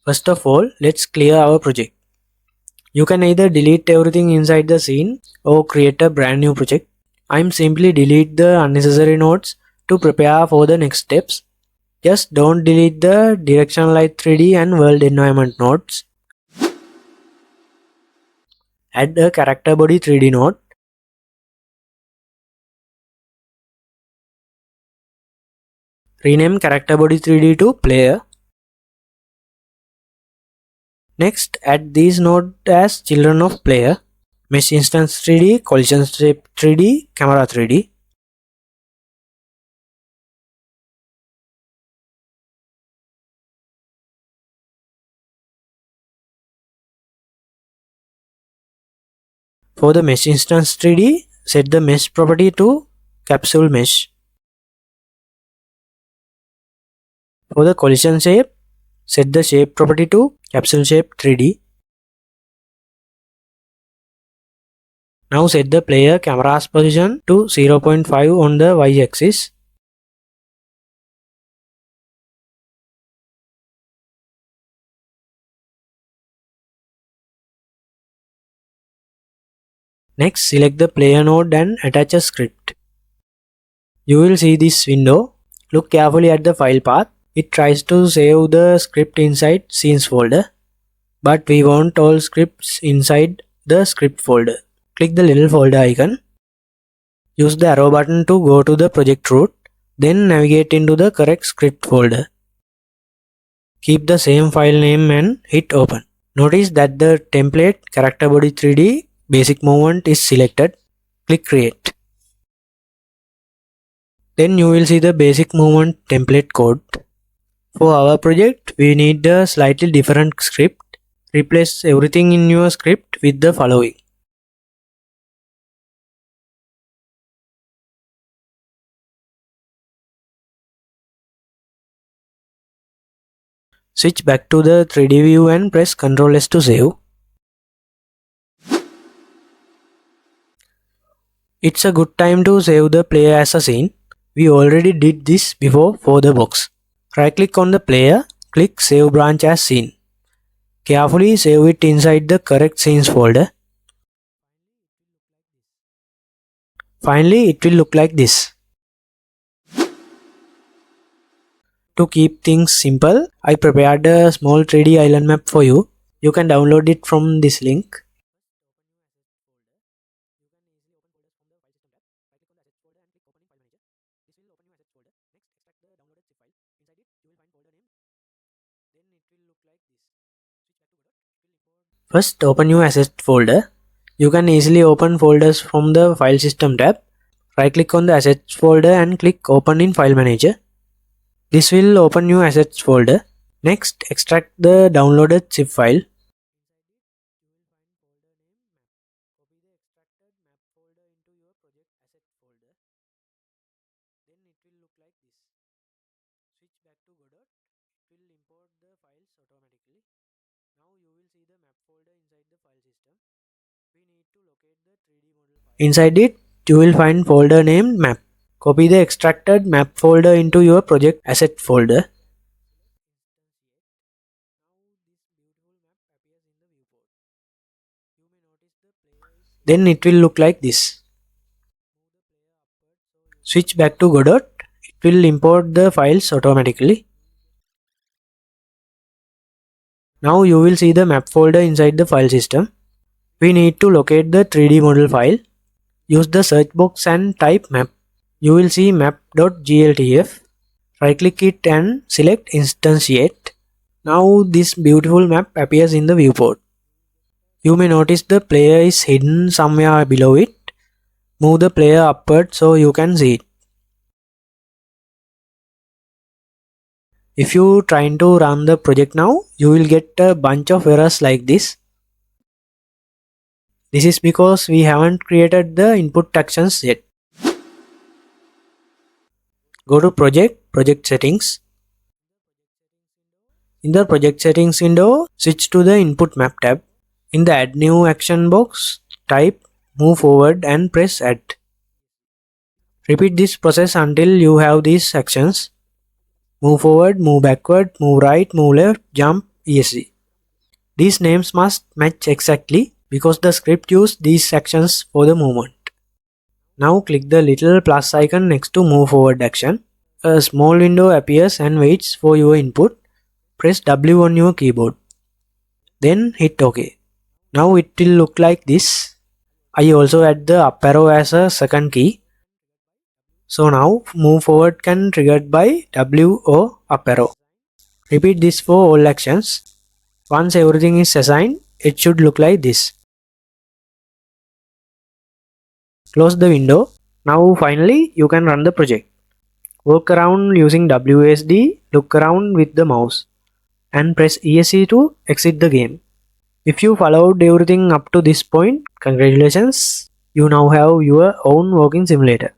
First of all, let's clear our project. You can either delete everything inside the scene or create a brand new project. I'm simply delete the unnecessary nodes to prepare for the next steps. Just don't delete the directional light 3D and world environment nodes. Add a character body 3D node. Rename character body 3D to player. Next, add these nodes as children of player. Mesh instance 3D, collision shape 3D, camera 3D. For the mesh instance 3D, set the mesh property to capsule mesh. For the collision shape, set the shape property to capsule shape 3D. Now set the player camera's position to 0.5 on the y-axis. Next, select the player node and attach a script. You will see this window. Look carefully at the file path. It tries to save the script inside scenes folder, but we want all scripts inside the script folder. Click the little folder icon. Use the arrow button to go to the project root, then navigate into the correct script folder. Keep the same file name and hit open. Notice that the template character body 3D basic movement is selected. Click create. Then you will see the basic movement template code. For our project, we need a slightly different script. Replace everything in your script with the following. Switch back to the 3D view and press Ctrl S to save. It's a good time to save the player as a scene. We already did this before for the box. Right click on the player, click Save Branch as Scene. Carefully save it inside the correct scenes folder. Finally, it will look like this. To keep things simple, I prepared a small 3D island map for you. You can download it from this link. First, open your assets folder. You can easily open folders from the File System tab. Right click on the Assets folder and click Open in File Manager. This will open your Assets folder. Next, extract the downloaded zip file. Inside it, you will find folder named map. Copy the extracted map folder into your project asset folder. Then it will look like this. Switch back to Godot. It will import the files automatically. Now you will see the map folder inside the file system. We need to locate the 3D model file. Use the search box and type map. You will see map.gltf. Right click it and select instantiate. Now this beautiful map appears in the viewport. You may notice the player is hidden somewhere below it. Move the player upward so you can see it. If you trying to run the project now, you will get a bunch of errors like this. This is because we haven't created the input actions yet. Go to Project Settings. In the Project Settings window, switch to the Input Map tab. In the Add New Action box, type Move Forward and press Add. Repeat this process until you have these actions. Move forward, move backward, move right, move left, jump, etc. These names must match exactly because the script used these actions for the movement. Now click the little plus icon next to move forward action. A small window appears and waits for your input. Press W on your keyboard. Then hit OK. Now it will look like this. I also add the up arrow as a second key. So now move forward can triggered by W or up arrow. Repeat this for all actions. Once everything is assigned, it should look like this. Close the window. Now finally you can run the project. Walk around using WASD, look around with the mouse, and press ESC to exit the game. If you followed everything up to this point, congratulations, you now have your own working simulator.